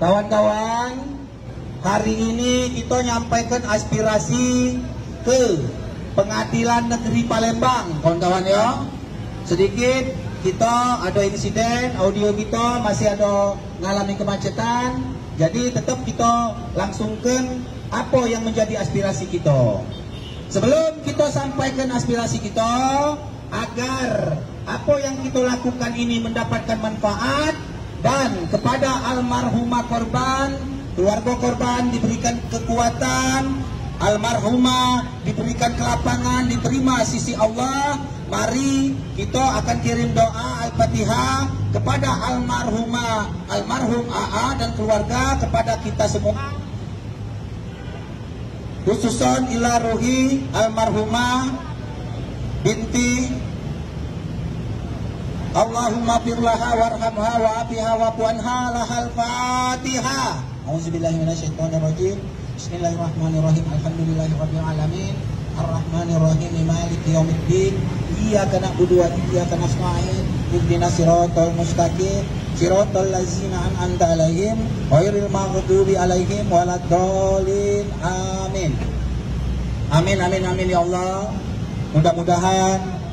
Kawan-kawan, hari ini kita nyampaikan aspirasi ke Pengadilan Negeri Palembang, kawan-kawan ya. Sedikit kita ada insiden, audio kita masih ada mengalami kemacetan. Jadi tetap kita langsungkan apa yang menjadi aspirasi kita. Sebelum kita sampaikan aspirasi kita, agar apa yang kita lakukan ini mendapatkan manfaat dan kepada almarhumah korban, keluarga korban diberikan kekuatan, almarhumah diberikan kelapangan, diterima sisi Allah. Mari kita akan kirim doa Al-Fatihah kepada almarhumah, almarhum AA dan keluarga, kepada kita semua, khususon ila ruhi almarhumah binti Allahumma firlaha warhamha wa'afiha wa'fuanha lahal Fatihah. Auzubillahi minasyaitonirrajim. Bismillahirrahmanirrahim. Alhamdulillahirabbil alamin. Arrahmanirrahim. Maliki yaumiddin. Iyyaka na'budu wa iyyaka nasta'in. Ihdinas siratal mustaqim. Siratal ladzina an'amta 'alaihim ghairil maghdubi 'alaihim waladdallin. Amin. Amin amin amin ya Allah. Mudah-mudahan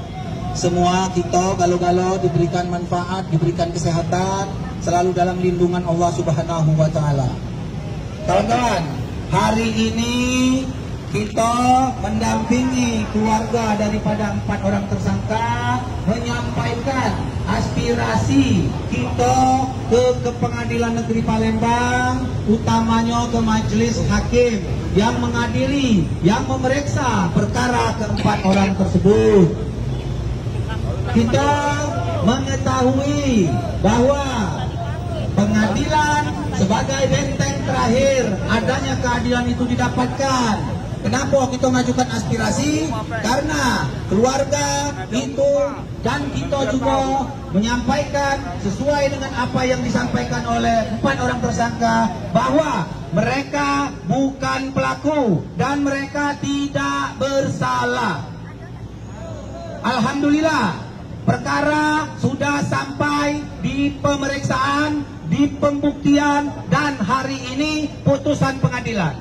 semua kita galau-galau diberikan manfaat, diberikan kesehatan, selalu dalam lindungan Allah Subhanahu wa Ta'ala. Kawan-kawan, hari ini kita mendampingi keluarga daripada 4 orang tersangka menyampaikan aspirasi kita ke Pengadilan Negeri Palembang, utamanya ke Majelis Hakim yang mengadili, yang memeriksa perkara ke-4 orang tersebut. Kita mengetahui bahwa pengadilan sebagai benteng terakhir adanya keadilan itu didapatkan. Kenapa kita mengajukan aspirasi? Karena keluarga itu dan kita juga menyampaikan sesuai dengan apa yang disampaikan oleh 4 orang tersangka, bahwa mereka bukan pelaku dan mereka tidak bersalah. Alhamdulillah, perkara sudah sampai di pemeriksaan, di pembuktian, dan hari ini putusan pengadilan.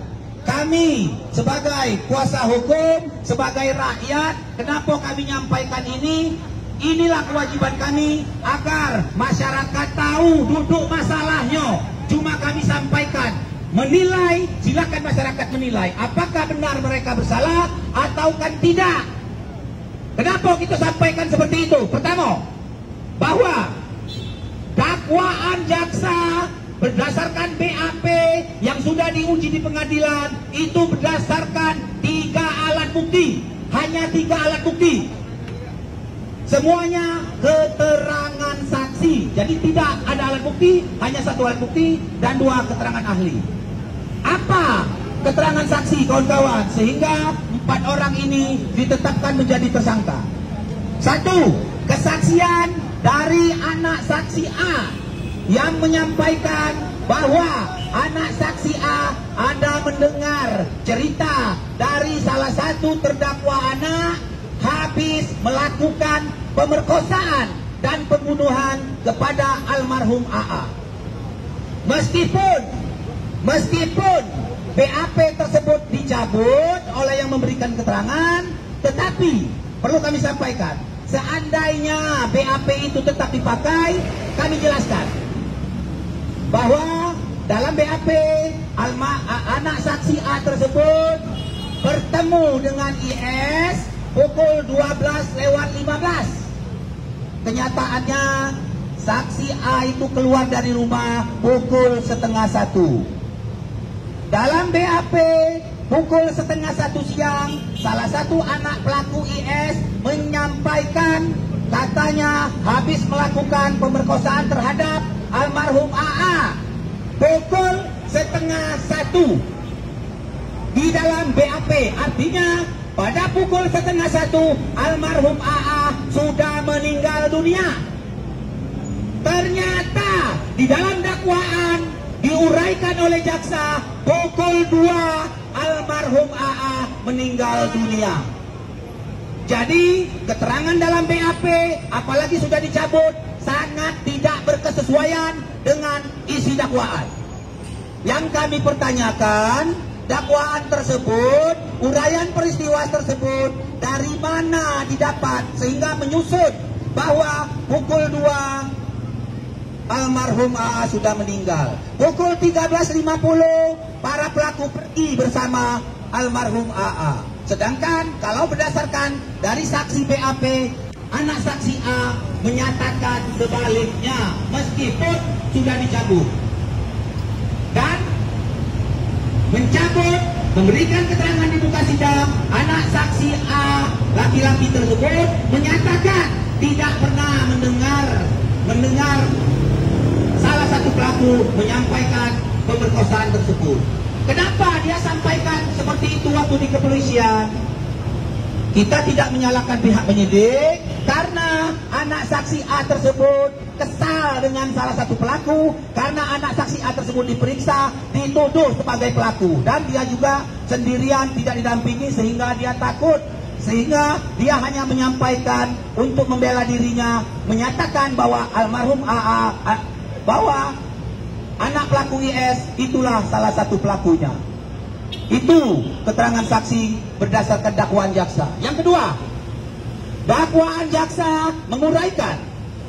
Kami sebagai kuasa hukum, sebagai rakyat, kenapa kami nyampaikan ini? Inilah kewajiban kami agar masyarakat tahu duduk masalahnya. Cuma kami sampaikan, menilai, silakan masyarakat menilai apakah benar mereka bersalah ataukah tidak. Kenapa kita sampaikan seperti itu? Pertama, bahwa dakwaan jaksa berdasarkan BAP yang sudah diuji di pengadilan itu berdasarkan 3 alat bukti. Hanya 3 alat bukti. Semuanya keterangan saksi. Jadi tidak ada alat bukti, hanya 1 alat bukti dan 2 keterangan ahli. Apa keterangan saksi, kawan-kawan, sehingga 4 orang ini ditetapkan menjadi tersangka? 1, kesaksian dari anak saksi A yang menyampaikan bahwa anak saksi A ada mendengar cerita dari salah satu terdakwa anak habis melakukan pemerkosaan dan pembunuhan kepada almarhum AA. Meskipun BAP tersebut dicabut oleh yang memberikan keterangan, tetapi perlu kami sampaikan, seandainya BAP itu tetap dipakai, kami jelaskan bahwa dalam BAP anak saksi A tersebut bertemu dengan IS pukul 12:15. Kenyataannya saksi A itu keluar dari rumah pukul 12:30. Dalam BAP pukul 12:30 siang, salah satu anak pelaku IS menyampaikan katanya habis melakukan pemerkosaan terhadap almarhum AA pukul 12:30 di dalam BAP. Artinya pada pukul 12:30 almarhum AA sudah meninggal dunia. Ternyata di dalam dakwaan diuraikan oleh jaksa pukul 2 almarhum AA meninggal dunia. Jadi keterangan dalam BAP apalagi sudah dicabut sangat tidak berkesesuaian dengan isi dakwaan. Yang kami pertanyakan, dakwaan tersebut, uraian peristiwa tersebut dari mana didapat sehingga menyusut bahwa pukul 2 almarhum AA sudah meninggal. Pukul 13.50 para pelaku pergi bersama almarhum AA. Sedangkan kalau berdasarkan dari saksi BAP, anak saksi A menyatakan sebaliknya meskipun sudah dicabut. Dan mencabut, memberikan keterangan di muka sidang, anak saksi A laki-laki tersebut menyatakan tidak pernah mendengar salah satu pelaku menyampaikan pemerkosaan tersebut. Kenapa dia sampaikan seperti itu waktu di kepolisian? Kita tidak menyalahkan pihak penyidik karena anak saksi A tersebut kesal dengan salah satu pelaku karena anak saksi A tersebut diperiksa, dituduh sebagai pelaku dan dia juga sendirian tidak didampingi sehingga dia takut. Sehingga dia hanya menyampaikan untuk membela dirinya, menyatakan bahwa almarhum AA, bahwa anak pelaku IS itulah salah satu pelakunya. Itu keterangan saksi berdasarkan dakwaan jaksa. Yang kedua, dakwaan jaksa menguraikan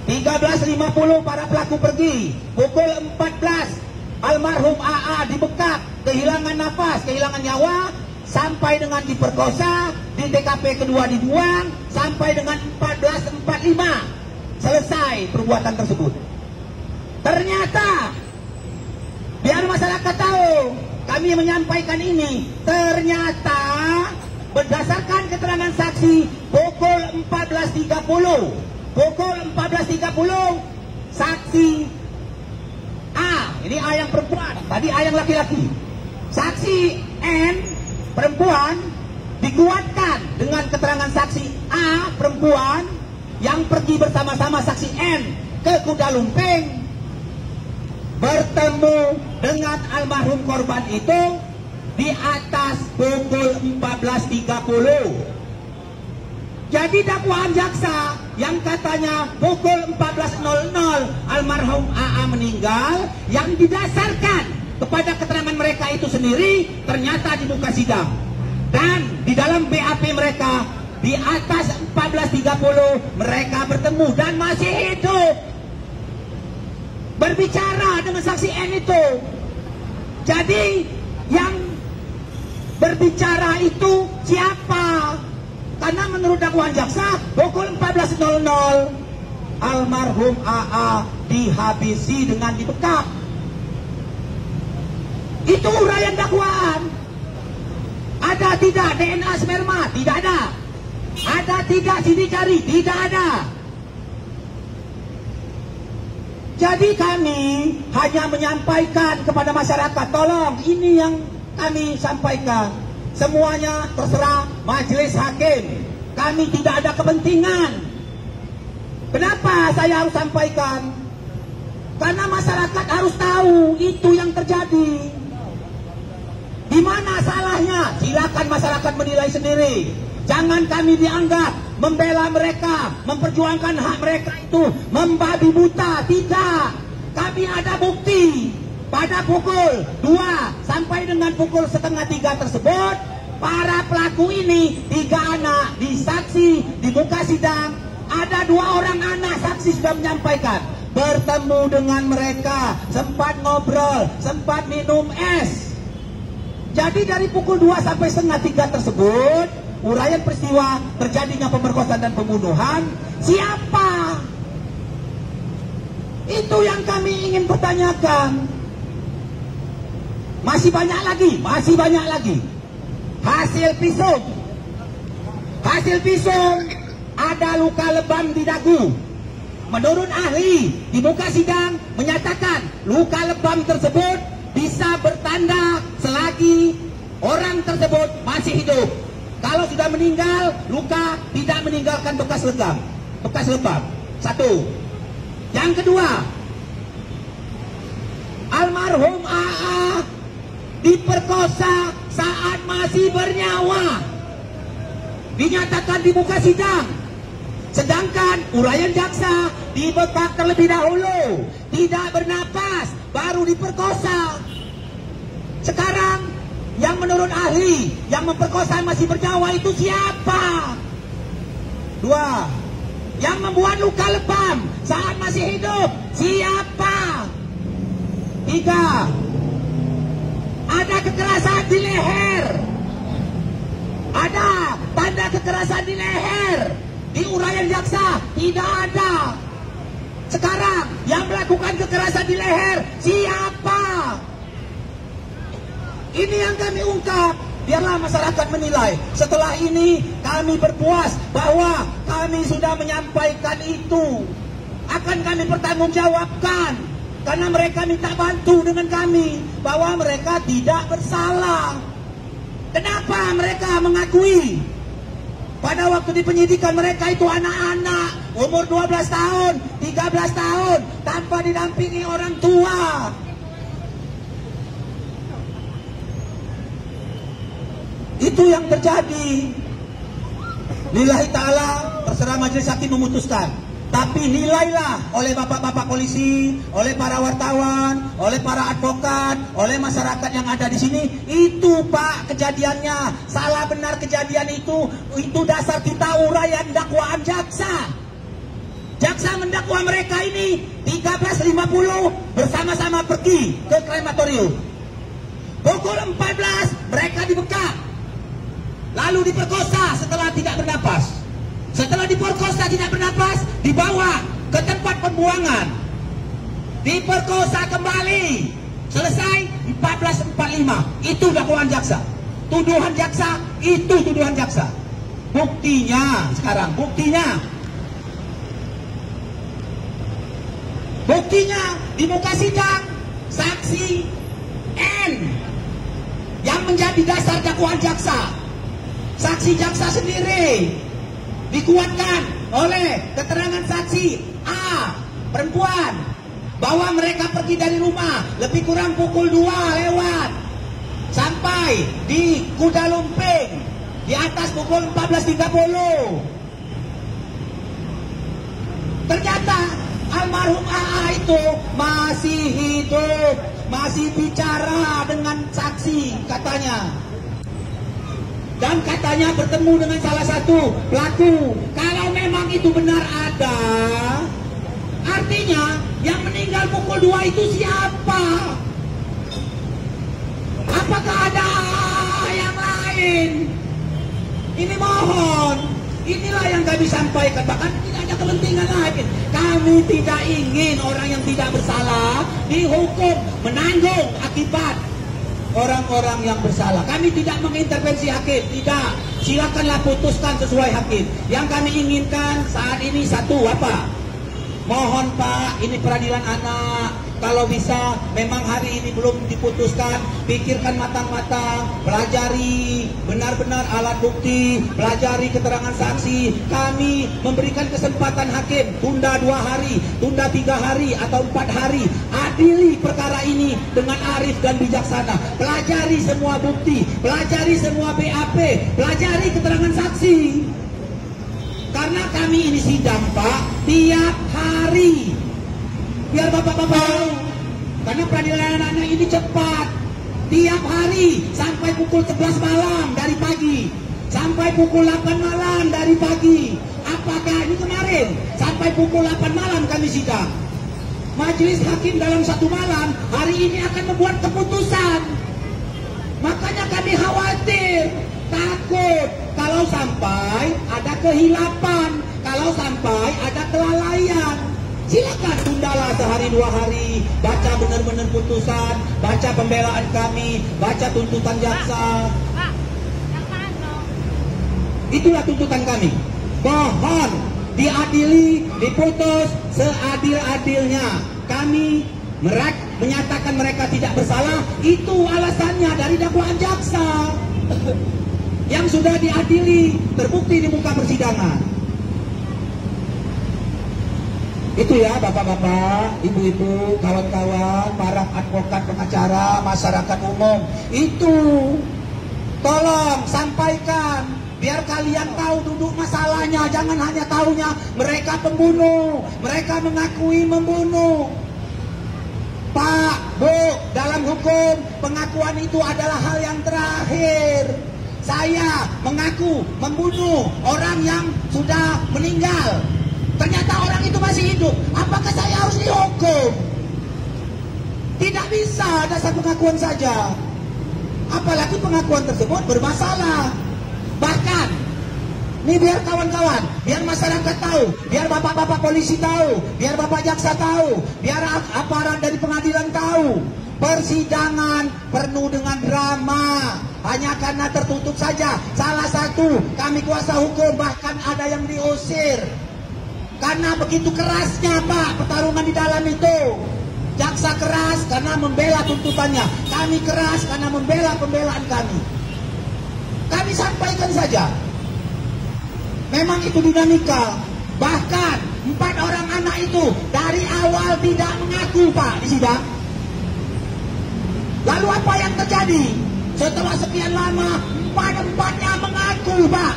13.50 para pelaku pergi, pukul 14 almarhum AA dibekap, kehilangan nafas, kehilangan nyawa, sampai dengan diperkosa, di TKP kedua dibuang, sampai dengan 14.45 selesai perbuatan tersebut. Ternyata, biar masyarakat tahu, kami menyampaikan ini, ternyata berdasarkan keterangan saksi pukul 14.30 saksi A, ini A yang perempuan, tadi A yang laki-laki, saksi N perempuan dikuatkan dengan keterangan saksi A perempuan yang pergi bersama-sama saksi N ke Kuda Lumping, bertemu dengan almarhum korban itu di atas pukul 14.30. Jadi dakwaan jaksa yang katanya pukul 14.00 almarhum AA meninggal, yang didasarkan kepada keterangan mereka itu sendiri, ternyata di muka sidang dan di dalam BAP mereka di atas 14.30 mereka bertemu dan masih hidup berbicara dengan saksi N itu. Jadi yang berbicara itu siapa? Karena menurut dakwaan jaksa pukul 14.00 almarhum AA dihabisi dengan dibekap. Itu uraian dakwaan. Ada tidak DNA sperma? Tidak ada. Ada tidak sidik jari? Tidak ada. Jadi kami hanya menyampaikan kepada masyarakat, tolong ini yang kami sampaikan. Semuanya terserah majelis hakim. Kami tidak ada kepentingan. Kenapa saya harus sampaikan? Karena masyarakat harus tahu itu yang terjadi. Di mana salahnya? Silakan masyarakat menilai sendiri. Jangan kami dianggap membela mereka, memperjuangkan hak mereka itu membabi buta. Tidak. Kami ada bukti. Pada pukul 2 sampai dengan pukul 2:30 tersebut, para pelaku ini 3 anak disaksi di muka sidang. Ada 2 orang anak saksi sudah menyampaikan bertemu dengan mereka, sempat ngobrol, sempat minum es. Jadi dari pukul 2 sampai 2:30 tersebut, uraian peristiwa terjadinya pemerkosaan dan pembunuhan, siapa? Itu yang kami ingin pertanyakan. Masih banyak lagi. Hasil visum ada luka lebam di dagu. Menurut ahli di muka sidang menyatakan luka lebam tersebut bisa bertanda selagi orang tersebut masih hidup. Kalau sudah meninggal, luka tidak meninggalkan bekas lebam. Satu. Yang kedua, almarhum AA diperkosa saat masih bernyawa. Dinyatakan di muka sidang. Sedangkan uraian jaksa dibekap terlebih dahulu, tidak bernapas, baru diperkosa. Sekarang yang menurut ahli yang memperkosa masih bernyawa itu siapa? 2. Yang membuat luka lebam saat masih hidup siapa? 3. Ada kekerasan di leher. Ada tanda kekerasan di leher. Di uraian jaksa tidak ada. Sekarang yang melakukan kekerasan di leher siapa? Ini yang kami ungkap. Biarlah masyarakat menilai. Setelah ini kami berpuas bahwa kami sudah menyampaikan itu. Akan kami pertanggungjawabkan. Karena mereka minta bantu dengan kami. Bahwa mereka tidak bersalah. Kenapa mereka mengakui? Pada waktu di penyidikan mereka itu anak-anak. Umur 12 tahun, 13 tahun. Tanpa didampingi orang tua. Itu yang terjadi. Lillahi ta'ala, terserah majelis hakim memutuskan. Tapi nilailah oleh bapak-bapak polisi, oleh para wartawan, oleh para advokat, oleh masyarakat yang ada di sini. Itu Pak kejadiannya. Salah benar kejadian itu dasar kita uraian dakwaan jaksa. Jaksa mendakwa mereka ini 13.50 bersama-sama pergi ke krematorium. Pukul 14 mereka dibekap. Lalu diperkosa setelah tidak bernapas. Setelah diperkosa tidak bernapas, dibawa ke tempat pembuangan. Diperkosa kembali. Selesai 14.45. Itu dakwaan jaksa. Tuduhan jaksa, itu tuduhan jaksa. Buktinya sekarang, buktinya di muka sidang, saksi N yang menjadi dasar dakwaan jaksa. Saksi jaksa sendiri dikuatkan oleh keterangan saksi A, perempuan, bahwa mereka pergi dari rumah lebih kurang pukul 2 lewat sampai di Kuda Lumping di atas pukul 14.30. Ternyata almarhum AA itu masih hidup, masih bicara dengan saksi katanya. Dan katanya bertemu dengan salah satu pelaku. Kalau memang itu benar ada, artinya yang meninggal pukul 2 itu siapa? Apakah ada yang lain? Ini mohon, inilah yang kami sampaikan. Bahkan tidak ada kepentingan lain. Kami tidak ingin orang yang tidak bersalah dihukum, menanggung akibat orang-orang yang bersalah. Kami tidak mengintervensi hakim, tidak. Silakanlah putuskan sesuai hakim. Yang kami inginkan saat ini satu apa? Mohon Pak, ini peradilan anak. Kalau bisa, memang hari ini belum diputuskan. Pikirkan matang-matang, pelajari benar-benar alat bukti, pelajari keterangan saksi. Kami memberikan kesempatan hakim, tunda 2 hari, tunda 3 hari atau 4 hari. Adili perkara ini dengan arif dan bijaksana. Pelajari semua bukti, pelajari semua BAP, pelajari keterangan saksi. Karena kami ini sidang Pak, tiap hari. Biar bapak-bapak tahu. Karena peradilan anak-anak ini cepat. Tiap hari sampai pukul 11 malam dari pagi. Sampai pukul 8 malam dari pagi. Apakah ini kemarin? Sampai pukul 8 malam kami sidang. Majelis hakim dalam 1 malam hari ini akan membuat keputusan. Makanya kami khawatir, takut kalau sampai ada kehilapan, kalau sampai ada kelalaian. Silakan tundalah sehari 2 hari, baca benar-benar putusan, baca pembelaan kami, baca tuntutan jaksa. Itulah tuntutan kami. Mohon diadili, diputus seadil-adilnya. Kami menyatakan mereka tidak bersalah, itu alasannya dari dakwaan jaksa yang sudah diadili, terbukti di muka persidangan. Itu ya bapak-bapak, ibu-ibu, kawan-kawan, para advokat, pengacara, masyarakat umum. Itu tolong sampaikan biar kalian tahu duduk masalahnya. Jangan hanya tahunya mereka pembunuh, mereka mengakui membunuh. Pak, Bu, dalam hukum hukum, pengakuan itu adalah hal yang terakhir. Saya mengaku membunuh orang yang sudah meninggal. Ternyata orang itu masih hidup. Apakah saya harus dihukum? Tidak bisa dasar pengakuan saja. Apalagi pengakuan tersebut bermasalah. Bahkan, ini biar kawan-kawan, biar masyarakat tahu, biar bapak-bapak polisi tahu, biar bapak jaksa tahu, biar aparat dari pengadilan tahu. Persidangan penuh dengan drama. Hanya karena tertutup saja. Salah satu, kami kuasa hukum bahkan ada yang diusir. Karena begitu kerasnya Pak pertarungan di dalam itu. Jaksa keras karena membela tuntutannya. Kami keras karena membela pembelaan kami. Kami sampaikan saja. Memang itu dinamika. Bahkan 4 orang anak itu dari awal tidak mengaku Pak di sidang. Lalu apa yang terjadi? Setelah sekian lama 4-4-nya mengaku Pak.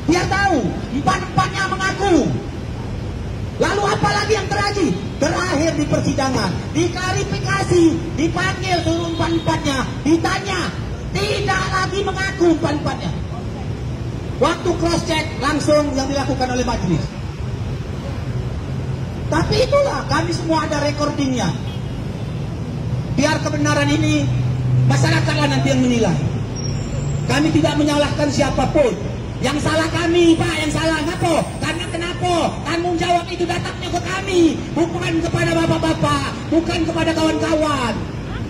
Biar tahu 4-4-nya mengaku. Lalu apa lagi yang terjadi? Terakhir di persidangan diklarifikasi, dipanggil seluruh 4-4-nya, ditanya, tidak lagi mengaku 4-4-nya. Waktu cross check langsung yang dilakukan oleh majelis. Tapi itulah, kami semua ada recordingnya. Biar kebenaran ini masyarakatlah nanti yang menilai. Kami tidak menyalahkan siapapun. Yang salah kami Pak, yang salah kenapa? Karena kenapa? Tanggung jawab itu datangnya ke kami, bukan kepada bapak-bapak, bukan kepada kawan-kawan.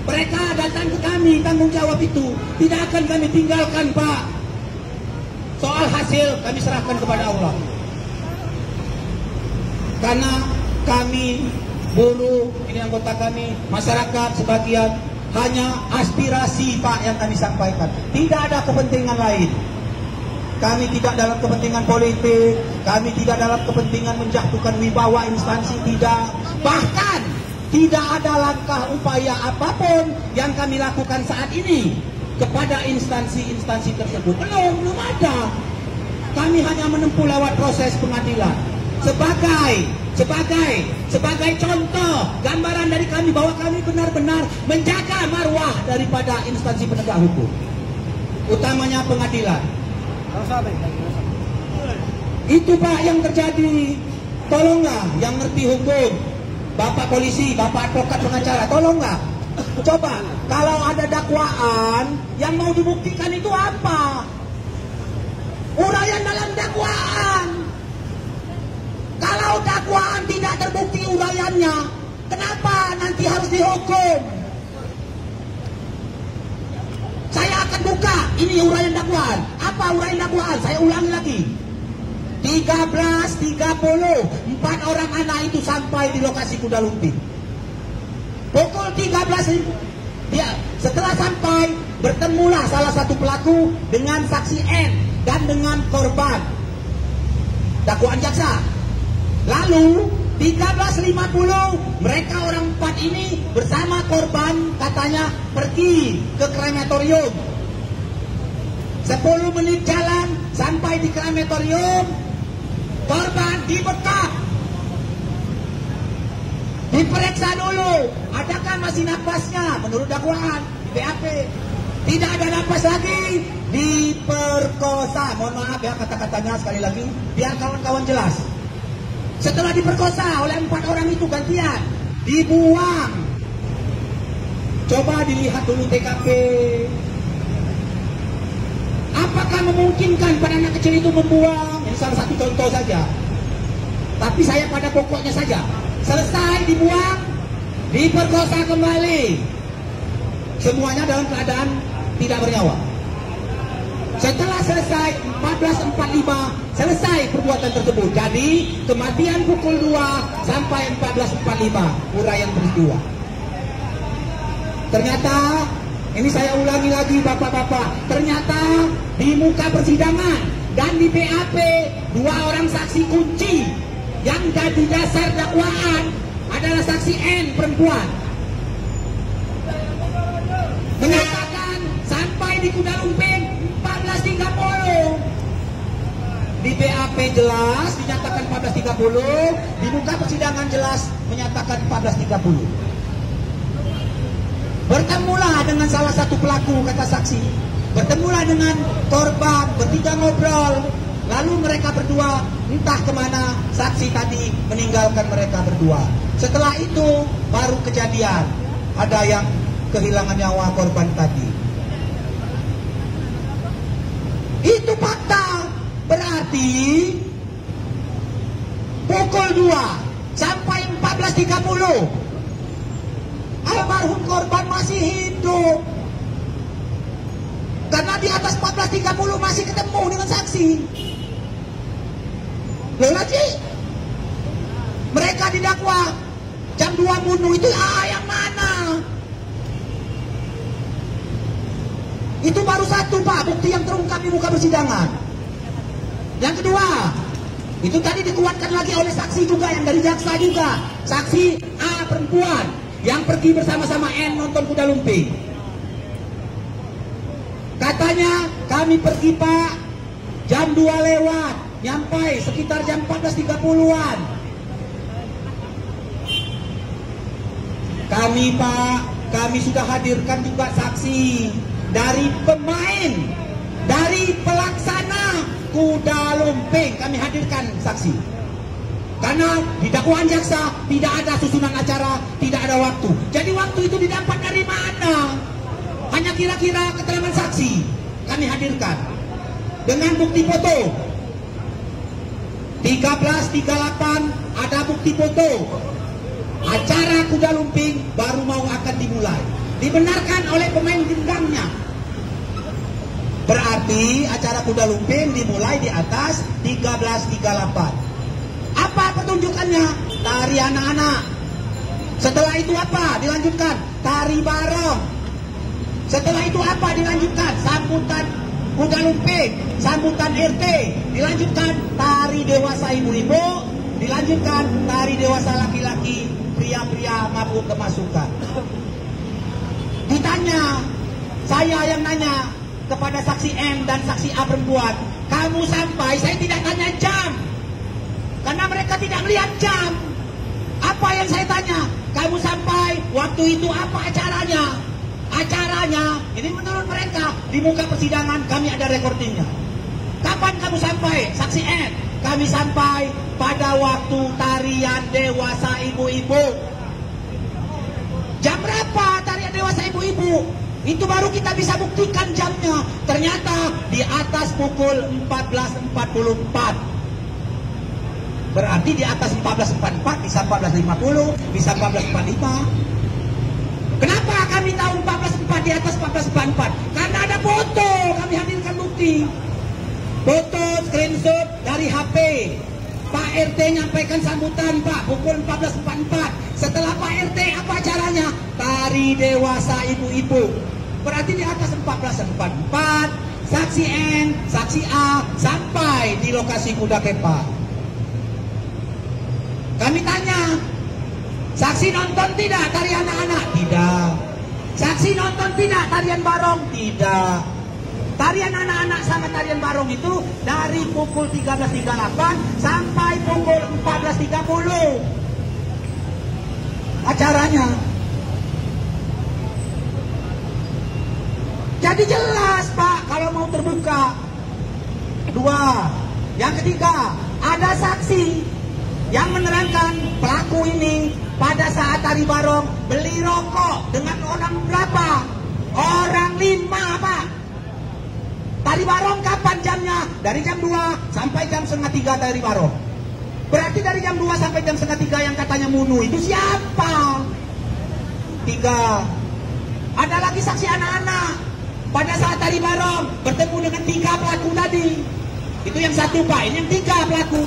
Mereka datang ke kami, tanggung jawab itu tidak akan kami tinggalkan Pak. Soal hasil kami serahkan kepada Allah. Karena kami buruh, ini anggota kami, masyarakat sebagian, hanya aspirasi Pak yang kami sampaikan. Tidak ada kepentingan lain. Kami tidak dalam kepentingan politik, kami tidak dalam kepentingan menjatuhkan wibawa instansi, tidak. Bahkan tidak ada langkah upaya apapun yang kami lakukan saat ini kepada instansi-instansi tersebut. Belum ada. Kami hanya menempuh lewat proses pengadilan. Sebagai contoh gambaran dari kami bahwa kami benar-benar menjaga marwah daripada instansi penegak hukum, utamanya pengadilan. Itu Pak yang terjadi. Tolonglah yang ngerti hukum, Bapak polisi, Bapak advokat pengacara, tolonglah. Coba kalau ada dakwaan yang mau dibuktikan itu apa? Uraian dalam dakwaan. Kalau dakwaan tidak terbukti uraiannya, kenapa nanti harus dihukum? Saya akan buka ini uraian dakwaan. Apa uraian dakwaan? Saya ulangi lagi. 13.30 4 orang anak itu sampai di lokasi Kuda Lumping. Pukul 13 dia setelah sampai bertemulah salah satu pelaku dengan saksi N dan dengan korban. Dakwaan jaksa. Lalu 13.50 mereka orang 4 ini bersama korban katanya pergi ke krematorium. 10 menit jalan sampai di krematorium, korban dibekap, diperiksa dulu, adakah masih napasnya menurut dakwaan di BAP. Tidak ada napas lagi, diperkosa. Mohon maaf ya kata-katanya sekali lagi, biar kawan-kawan jelas. Setelah diperkosa oleh 4 orang itu gantian, dibuang. Coba dilihat dulu TKP. Apakah memungkinkan pada anak kecil itu membuang? Ini salah satu contoh saja. Tapi saya pada pokoknya saja. Selesai dibuang, diperkosa kembali. Semuanya dalam keadaan tidak bernyawa. Setelah selesai 14.45 selesai perbuatan tersebut. Jadi kematian pukul 2 sampai 14.45 uraian peristiwa. Ternyata ini saya ulangi lagi bapak-bapak. Ternyata di muka persidangan dan di BAP 2 orang saksi kunci yang jadi dasar dakwaan adalah saksi N perempuan. Menyatakan sampai di Kuda Lumping 14.30. Di BAP jelas dinyatakan 14.30, di muka persidangan jelas menyatakan 14.30. dengan salah satu pelaku, kata saksi. Bertemulah dengan korban, bertiga ngobrol. Lalu mereka berdua entah kemana, saksi tadi meninggalkan mereka berdua. Setelah itu baru kejadian, ada yang kehilangan nyawa korban tadi. Itu fakta. Berarti pukul 2 sampai 14.30 almarhum korban masih hidup. Karena di atas 14.30 masih ketemu dengan saksi. Loh lagi, mereka didakwa jam 2 bunuh itu yang mana? Itu baru satu, Pak, bukti yang terungkap di muka persidangan. Yang kedua, itu tadi dikuatkan lagi oleh saksi juga, yang dari jaksa juga. Saksi A perempuan yang pergi bersama-sama N nonton kuda lumping. Katanya, kami pergi, Pak, jam 2 lewat, nyampai sekitar jam 14.30-an. Kami, Pak, kami sudah hadirkan juga saksi dari pemain, dari pelaksana kuda lumping, kami hadirkan saksi. Karena di dakwaan jaksa tidak ada susunan acara, tidak ada waktu. Jadi waktu itu didapat dari mana? Hanya kira-kira keterangan saksi kami hadirkan dengan bukti foto. 13.38 ada bukti foto. Acara kuda lumping baru mau akan dimulai. Dibenarkan oleh pemain gendangnya. Berarti acara kuda lumping dimulai di atas 13.38. Apa pertunjukannya? Tari anak-anak. Setelah itu apa? Dilanjutkan tari barong. Setelah itu apa? Dilanjutkan sambutan kuda lumping, sambutan RT, dilanjutkan tari dewasa ibu-ibu, dilanjutkan tari dewasa laki-laki, pria-pria mabuk kemasukan. Ditanya, saya yang nanya kepada saksi M dan saksi A perempuan, kamu sampai, saya tidak tanya jam, karena mereka tidak melihat jam. Apa yang saya tanya? Kamu sampai, waktu itu apa acaranya? Acaranya, ini menurut mereka, di muka persidangan kami ada recordingnya. Kapan kamu sampai? Saksi N, kami sampai pada waktu tarian dewasa ibu-ibu. Jam berapa tarian dewasa ibu-ibu? Itu baru kita bisa buktikan jamnya. Ternyata di atas pukul 14.44. Berarti di atas 14.44, bisa 14.50, bisa 14.45. Kenapa kami tahu 14.4 di atas 14.44? Karena ada foto, kami hadirkan bukti. Foto screenshot dari HP. Pak RT nyampaikan sambutan, Pak, pukul 14.44. Setelah Pak RT, apa acaranya? Tari dewasa ibu-ibu. Berarti di atas 14.44, saksi N, saksi A, sampai di lokasi kuda kepa. Kami tanya, saksi nonton tidak tarian anak-anak? Tidak. Saksi nonton tidak tarian barong? Tidak. Tarian anak-anak sama tarian barong itu dari pukul 13.38 sampai pukul 14.30. Acaranya. Jadi jelas, Pak, kalau mau terbuka. Dua. Yang ketiga, ada saksi yang menerangkan pelaku ini pada saat tari barong beli rokok dengan orang berapa? Orang 5, Pak. Tari barong kapan jamnya? Dari jam 2 sampai jam 2:30 tari barong. Berarti dari jam 2 sampai jam 2:30 yang katanya munu itu siapa? 3. Ada lagi saksi anak-anak. Pada saat tari barong bertemu dengan 3 pelaku tadi. Itu yang 1, Pak. Ini yang 3 pelaku.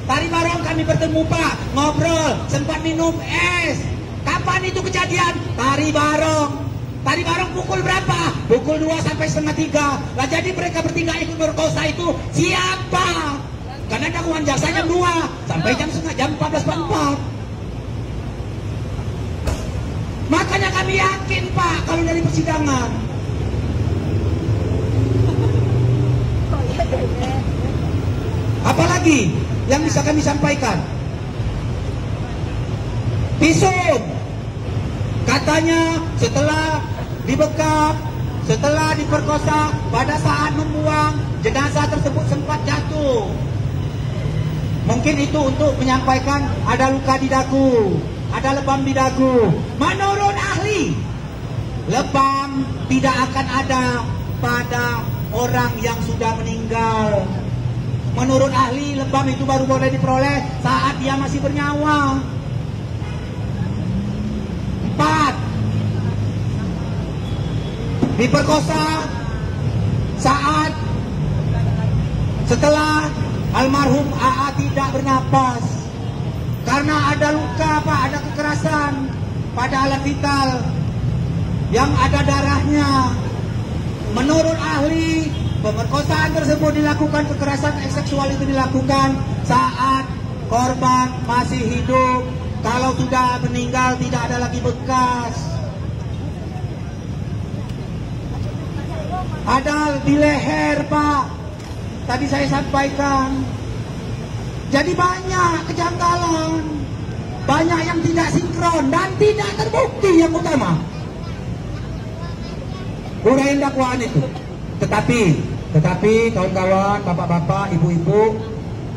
Tari barong kami bertemu, Pak, ngobrol, sempat minum es. Kapan itu kejadian? Tari barong. Tari barong pukul berapa? Pukul 2 sampai 2:30. Lah jadi mereka bertiga ikut berkosa itu siapa? Karena dakwaan jaksa jam 2 sampai jam 14.44. Makanya kami yakin, Pak, kalau dari persidangan. Apalagi yang bisa kami sampaikan? Visum. Katanya setelah dibekap. Setelah diperkosa, pada saat membuang, jenazah tersebut sempat jatuh. Mungkin itu untuk menyampaikan ada luka di dagu, ada lebam di dagu. Menurut ahli, lebam tidak akan ada pada orang yang sudah meninggal. Menurut ahli, lebam itu baru boleh diperoleh saat dia masih bernyawa. 4. Diperkosa saat setelah almarhum AA tidak bernapas karena ada luka, Pak, ada kekerasan pada alat vital yang ada darahnya. Menurut ahli, pemerkosaan tersebut dilakukan, kekerasan seksual itu dilakukan saat korban masih hidup. Kalau sudah meninggal tidak ada lagi bekas. Ada di leher, Pak. Tadi saya sampaikan. Jadi banyak kejanggalan, banyak yang tidak sinkron dan tidak terbukti yang utama. Uraian dakwaan itu. Tetapi kawan-kawan, bapak-bapak, ibu-ibu,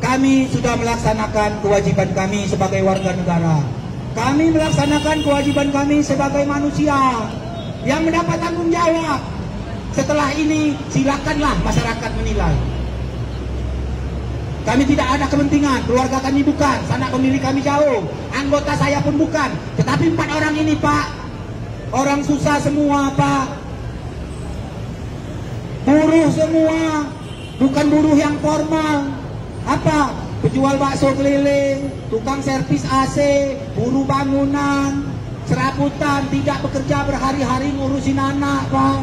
kami sudah melaksanakan kewajiban kami sebagai warga negara. Kami melaksanakan kewajiban kami sebagai manusia yang mendapat tanggung jawab. Setelah ini silakanlah masyarakat menilai. Kami tidak ada kepentingan, keluarga kami bukan, sanak pemilih kami jauh, anggota saya pun bukan. Tetapi 4 orang ini, Pak, orang susah semua, Pak. Buruh semua, bukan buruh yang formal. Apa? Penjual bakso keliling, tukang servis AC, buruh bangunan, serabutan, tidak bekerja berhari-hari ngurusin anak, Pak.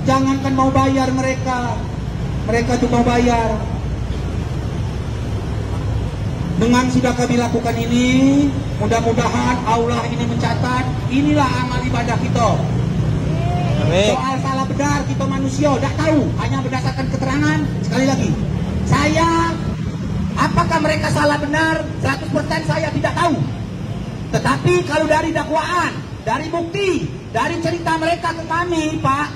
Jangankan mau bayar mereka tuh mau bayar. Dengan sudah kami lakukan ini, mudah-mudahan Allah ini mencatat, inilah amal ibadah kita. Amin. Soal salah benar kita manusia, tidak tahu, hanya berdasarkan keterangan. Sekali lagi, saya, apakah mereka salah benar, 100% saya tidak tahu. Tetapi kalau dari dakwaan, dari bukti, dari cerita mereka ke kami, Pak,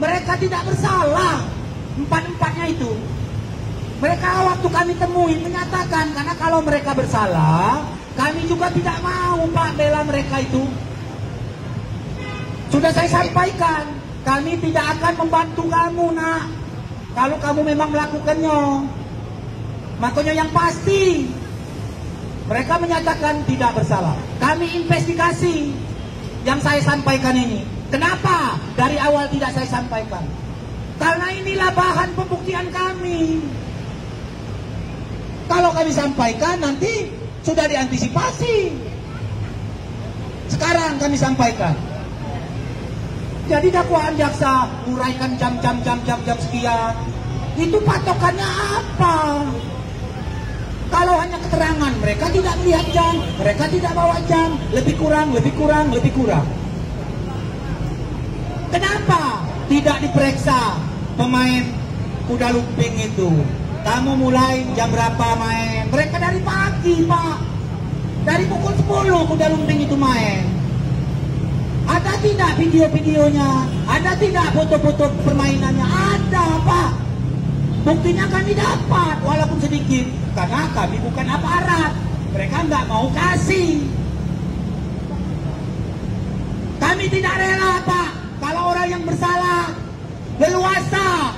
mereka tidak bersalah, 4-empatnya itu. Mereka waktu kami temui menyatakan, karena kalau mereka bersalah, kami juga tidak mau, Pak, bela mereka itu. Sudah saya sampaikan, kami tidak akan membantu kamu, nak, kalau kamu memang melakukannya. Makanya yang pasti, mereka menyatakan tidak bersalah. Kami investigasi yang saya sampaikan ini. Kenapa dari awal tidak saya sampaikan? Karena inilah bahan pembuktian kami. Kalau kami sampaikan nanti sudah diantisipasi. Sekarang kami sampaikan. Jadi dakwaan jaksa uraikan jam sekian. Itu patokannya apa? Kalau hanya keterangan, mereka tidak melihat jam, mereka tidak bawa jam, lebih kurang. Kenapa tidak diperiksa pemain kuda lumping itu? Kamu mulai jam berapa main? Mereka dari pagi, Pak. Dari pukul 10 kuda lumping itu main. Ada tidak video-videonya? Ada tidak foto-foto permainannya? Ada, Pak. Buktinya kami dapat, walaupun sedikit. Karena kami bukan aparat. Mereka nggak mau kasih. Kami tidak rela, Pak, kalau orang yang bersalah, leluasa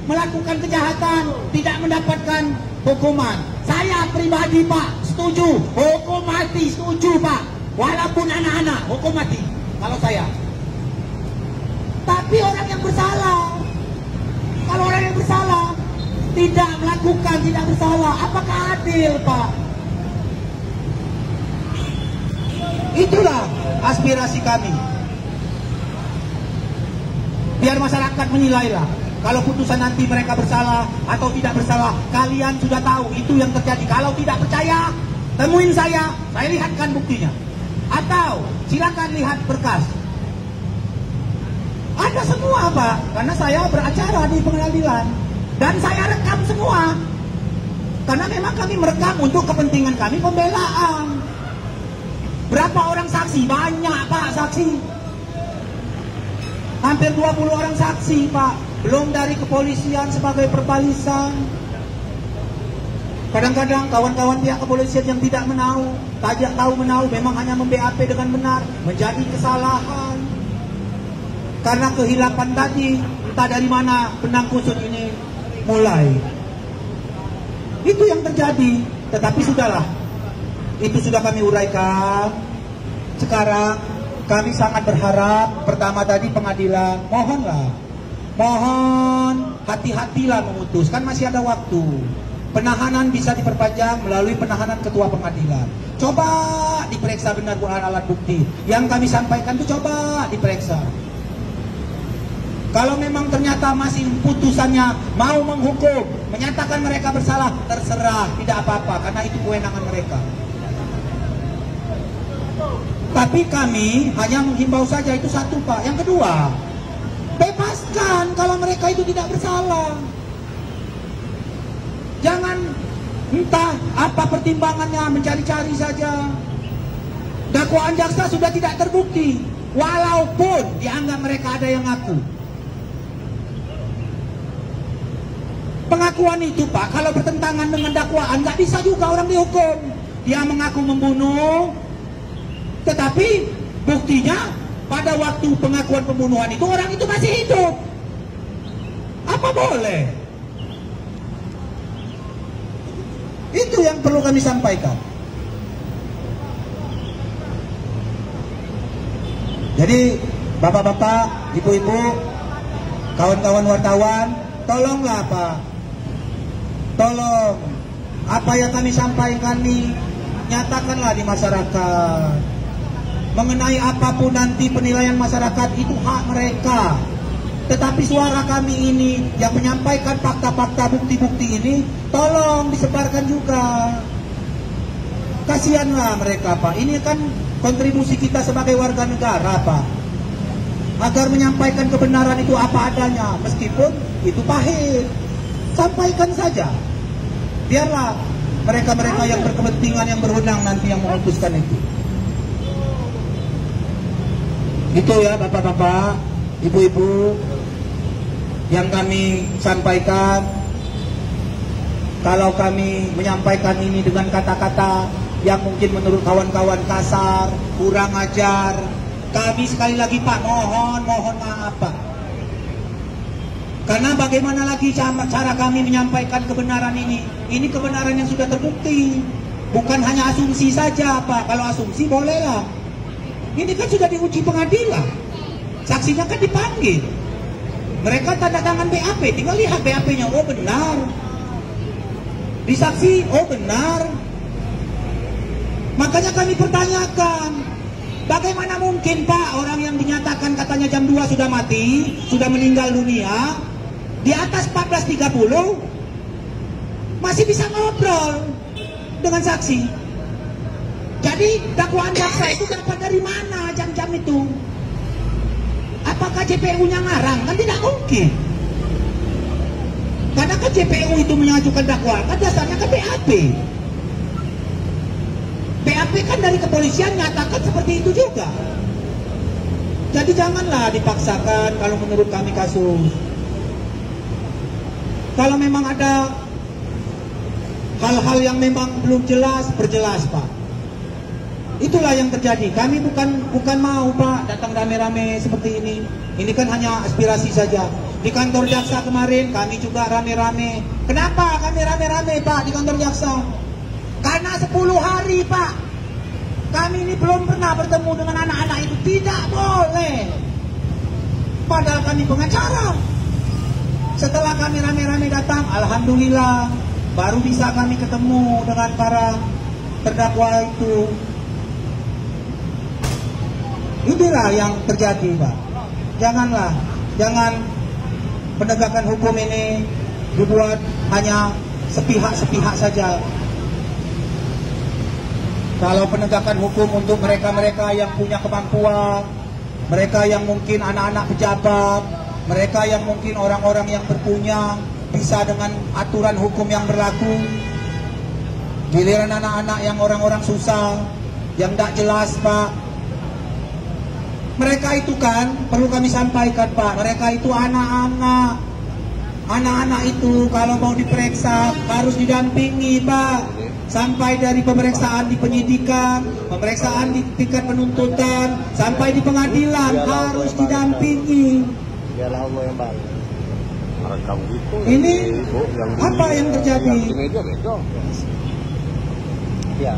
melakukan kejahatan, tidak mendapatkan hukuman. Saya pribadi, Pak, setuju. Hukum mati, setuju, Pak. Walaupun anak-anak, hukum mati. Kalau saya. Tapi orang yang bersalah, kalau orang yang bersalah tidak melakukan, tidak bersalah, apakah adil, Pak? Itulah aspirasi kami. Biar masyarakat menilailah. Kalau putusan nanti mereka bersalah atau tidak bersalah, kalian sudah tahu itu yang terjadi. Kalau tidak percaya, temuin saya lihatkan buktinya. Atau silakan lihat berkas. Ada semua, Pak, karena saya beracara di pengadilan dan saya rekam semua. Karena memang kami merekam untuk kepentingan kami pembelaan. Berapa orang saksi, banyak Pak saksi. Hampir 20 orang saksi Pak. Belum dari kepolisian sebagai perbalisan. Kadang-kadang kawan-kawan pihak kepolisian yang tidak tahu menahu, memang hanya mem-BAP dengan benar, menjadi kesalahan. Karena kehilapan tadi, entah dari mana benang kusut ini mulai. Itu yang terjadi, tetapi sudahlah. Itu sudah kami uraikan. Sekarang kami sangat berharap, pertama tadi pengadilan, mohon hati-hatilah memutus, kan masih ada waktu. Penahanan bisa diperpanjang melalui penahanan ketua pengadilan. Coba diperiksa benar alat bukti. Yang kami sampaikan itu coba diperiksa. Kalau memang ternyata masih putusannya mau menghukum, menyatakan mereka bersalah, terserah, tidak apa-apa, karena itu kewenangan mereka. Tapi kami hanya menghimbau saja, itu satu Pak. Yang kedua, bebaskan kalau mereka itu tidak bersalah. Jangan entah apa pertimbangannya, mencari-cari saja. Dakwaan jaksa sudah tidak terbukti, walaupun dianggap mereka ada yang ngaku. Pengakuan itu Pak, kalau bertentangan dengan dakwaan, nggak bisa juga orang dihukum. Dia mengaku membunuh, tetapi buktinya pada waktu pengakuan pembunuhan itu orang itu masih hidup. Apa boleh? Itu yang perlu kami sampaikan. Jadi bapak-bapak, ibu-ibu, kawan-kawan wartawan, tolonglah Pak. Tolong apa yang kami sampaikan ini nyatakanlah di masyarakat. Mengenai apapun nanti penilaian masyarakat itu hak mereka. Tetapi suara kami ini yang menyampaikan fakta-fakta, bukti-bukti ini, tolong disebarkan juga. Kasihanlah mereka Pak. Ini kan kontribusi kita sebagai warga negara Pak. Agar menyampaikan kebenaran itu apa adanya, meskipun itu pahit. Sampaikan saja. Biarlah mereka-mereka yang berkepentingan, yang berwenang nanti yang memutuskan itu. Itu ya bapak-bapak, ibu-ibu, yang kami sampaikan. Kalau kami menyampaikan ini dengan kata-kata yang mungkin menurut kawan-kawan kasar, kurang ajar, kami sekali lagi Pak mohon maaf Pak. Karena bagaimana lagi cara kami menyampaikan kebenaran ini? Ini kebenaran yang sudah terbukti, bukan hanya asumsi saja Pak. Kalau asumsi bolehlah. Ini kan sudah diuji pengadilan, saksinya kan dipanggil. Mereka tanda tangan BAP, tinggal lihat BAP-nya, oh benar. Disaksi, oh benar. Makanya kami pertanyakan, bagaimana mungkin Pak orang yang dinyatakan katanya jam 2 sudah mati, sudah meninggal dunia, di atas 14.30 masih bisa ngobrol dengan saksi. Jadi dakwaan jaksa itu dapat dari mana jam-jam itu? Apakah JPU-nya ngarang? Kan tidak mungkin. Karena kan JPU itu mengajukan dakwaan, kan dasarnya kan BAP. BAP kan dari kepolisian nyatakan seperti itu juga. Jadi janganlah dipaksakan kalau menurut kami kasus. Kalau memang ada hal-hal yang memang belum jelas, perjelas Pak. Itulah yang terjadi. Kami bukan mau Pak datang rame-rame seperti ini. Ini kan hanya aspirasi saja. Di kantor jaksa kemarin kami juga rame-rame. Kenapa kami rame-rame Pak di kantor jaksa? Karena 10 hari Pak kami ini belum pernah bertemu dengan anak-anak itu. Tidak boleh. Padahal kami pengacara. Setelah kami rame-rame datang, alhamdulillah baru bisa kami ketemu dengan para terdakwa itu. Inilah yang terjadi Pak. Jangan penegakan hukum ini dibuat hanya sepihak-sepihak saja. Kalau penegakan hukum untuk mereka-mereka yang punya kemampuan, mereka yang mungkin anak-anak pejabat, mereka yang mungkin orang-orang yang berpunya, bisa dengan aturan hukum yang berlaku. Giliran anak-anak yang orang-orang susah, yang tidak jelas Pak, mereka itu kan perlu kami sampaikan Pak, mereka itu anak-anak. Anak-anak itu kalau mau diperiksa harus didampingi Pak. Sampai dari pemeriksaan di penyidikan, pemeriksaan di tingkat penuntutan, sampai di pengadilan harus didampingi. Biarlah Allah yang baik. Ini apa yang terjadi? Ya,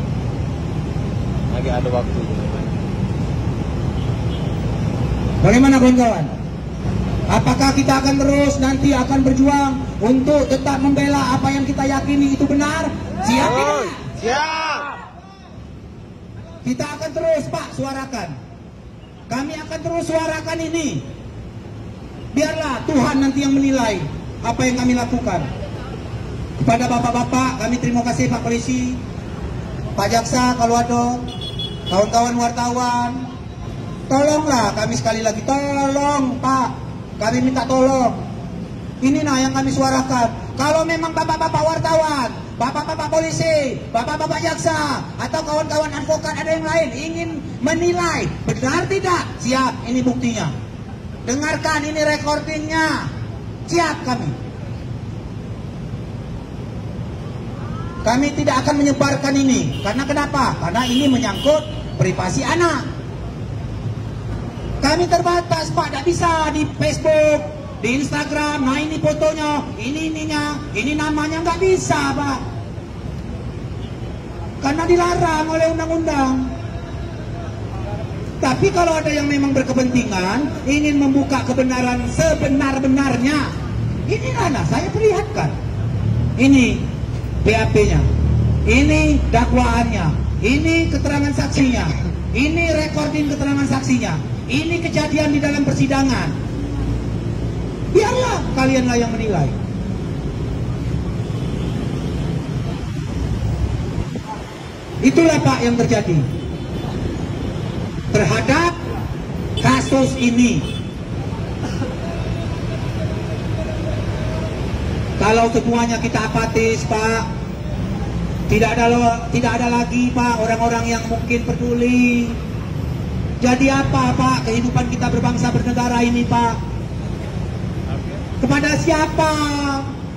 lagi ada waktu. Bagaimana kawan-kawan? Apakah kita akan terus nanti akan berjuang untuk tetap membela apa yang kita yakini itu benar? Siap tidak? Siap. Kita akan terus Pak suarakan. Kami akan terus suarakan ini. Biarlah Tuhan nanti yang menilai apa yang kami lakukan. Kepada bapak-bapak kami terima kasih Pak Polisi, Pak Jaksa kalau ada, kawan-kawan wartawan. Tolonglah kami sekali lagi, tolong Pak, kami minta tolong. Ini nah yang kami suarakan. Kalau memang bapak-bapak wartawan, bapak-bapak polisi, bapak-bapak jaksa, atau kawan-kawan advokat ada yang lain ingin menilai benar tidak, siap, ini buktinya. Dengarkan, ini recordingnya, siap kami. Kami tidak akan menyebarkan ini, karena kenapa? Karena ini menyangkut privasi anak. Kami terbatas Pak, tidak bisa di Facebook, di Instagram, nah ini fotonya, ini ininya, ini namanya, nggak bisa Pak. Karena dilarang oleh undang-undang. Tapi kalau ada yang memang berkepentingan, ingin membuka kebenaran sebenar-benarnya, inilah nah, saya perlihatkan. Ini BAP-nya, ini dakwaannya, ini keterangan saksinya, ini recording keterangan saksinya. Ini kejadian di dalam persidangan. Biarlah kalianlah yang menilai. Itulah Pak yang terjadi terhadap kasus ini. Kalau semuanya kita apatis Pak, tidak ada lagi Pak orang-orang yang mungkin peduli. Jadi apa Pak kehidupan kita berbangsa bernegara ini Pak? Kepada siapa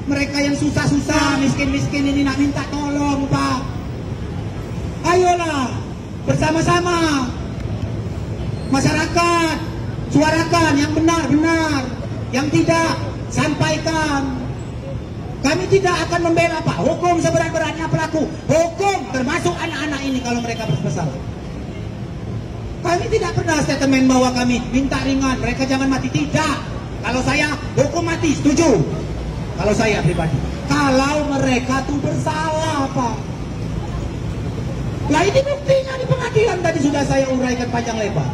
mereka yang susah-susah, miskin-miskin ini nak minta tolong Pak? Ayolah bersama-sama masyarakat suarakan yang benar-benar, yang tidak sampaikan. Kami tidak akan membela Pak, hukum seberat-beratnya pelaku, hukum termasuk anak-anak ini kalau mereka bersalah. Kami tidak pernah statement bahwa kami minta ringan, mereka jangan mati, tidak. Kalau saya hukum mati, setuju. Kalau saya pribadi, kalau mereka tuh bersalah Pak. Lah ini buktinya di pengadilan tadi sudah saya uraikan panjang lebar.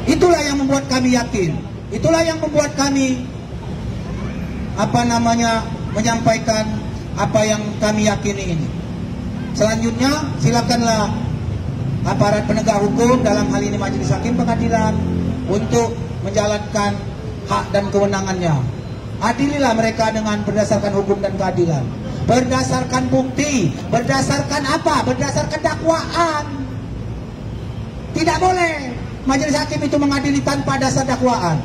Itulah yang membuat kami yakin. Itulah yang membuat kami menyampaikan apa yang kami yakini ini. Selanjutnya silakanlah aparat penegak hukum, dalam hal ini majelis hakim pengadilan, untuk menjalankan hak dan kewenangannya. Adililah mereka dengan berdasarkan hukum dan keadilan, berdasarkan bukti, berdasarkan apa? Berdasarkan dakwaan. Tidak boleh majelis hakim itu mengadili tanpa dasar dakwaan.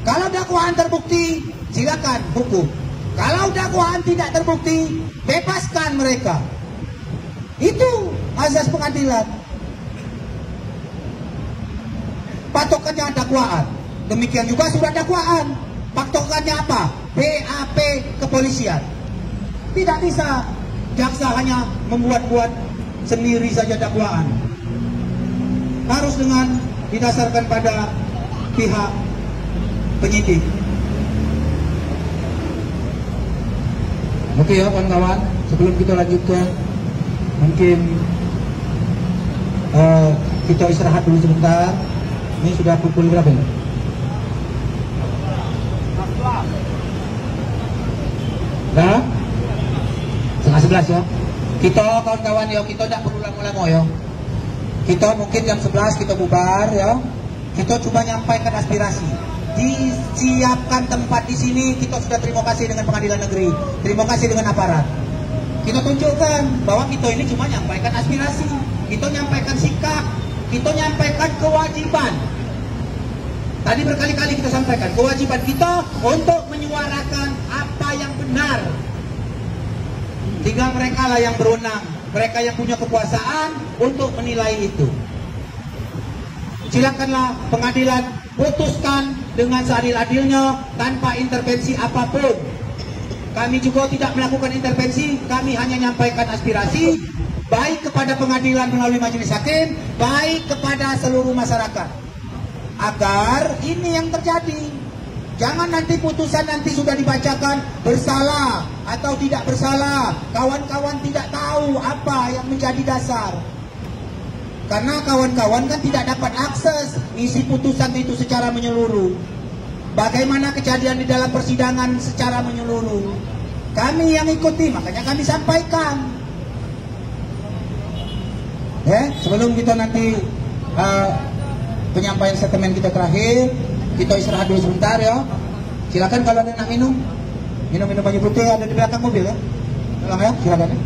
Kalau dakwaan terbukti, silakan hukum. Kalau dakwaan tidak terbukti, bebaskan mereka. Itu azas pengadilan. Patokannya dakwaan. Demikian juga surat dakwaan. Patokannya apa? BAP kepolisian. Tidak bisa jaksa hanya membuat-buat sendiri saja dakwaan. Harus dengan didasarkan pada pihak penyidik. Oke ya kawan-kawan, sebelum kita lanjutkan, mungkin kita istirahat dulu sebentar. Ini sudah pukul berapa ya? Nah, 10:30 ya. Kita kawan-kawan ya, kita tidak perlu lama-lama ya. Kita mungkin jam 11 kita bubar ya. Kita coba nyampaikan aspirasi. Disiapkan tempat di sini. Kita sudah terima kasih dengan pengadilan negeri, terima kasih dengan aparat. Kita tunjukkan bahwa kita ini cuma nyampaikan aspirasi, kita nyampaikan sikap, kita nyampaikan kewajiban. Tadi berkali-kali kita sampaikan kewajiban kita untuk menyuarakan apa yang benar. Tinggal mereka lah yang berwenang, mereka yang punya kekuasaan untuk menilai itu. Silakanlah pengadilan putuskan dengan seadil-adilnya tanpa intervensi apapun. Kami juga tidak melakukan intervensi, kami hanya menyampaikan aspirasi baik kepada pengadilan melalui majelis hakim, baik kepada seluruh masyarakat. Agar ini yang terjadi. Jangan nanti putusan nanti sudah dibacakan bersalah atau tidak bersalah, kawan-kawan tidak tahu apa yang menjadi dasar. Karena kawan-kawan kan tidak dapat akses isi putusan itu secara menyeluruh. Bagaimana kejadian di dalam persidangan secara menyeluruh. Kami yang ikuti, makanya kami sampaikan. Sebelum kita nanti penyampaian statement kita terakhir, kita istirahat dulu sebentar ya. Silakan kalau ada yang nak minum baju putih ada di belakang mobil ya. Tolong ya, silakan ya.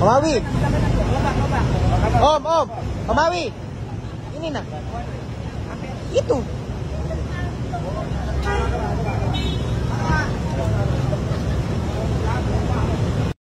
Om Awi. Om Awi. Ini nak. Itu.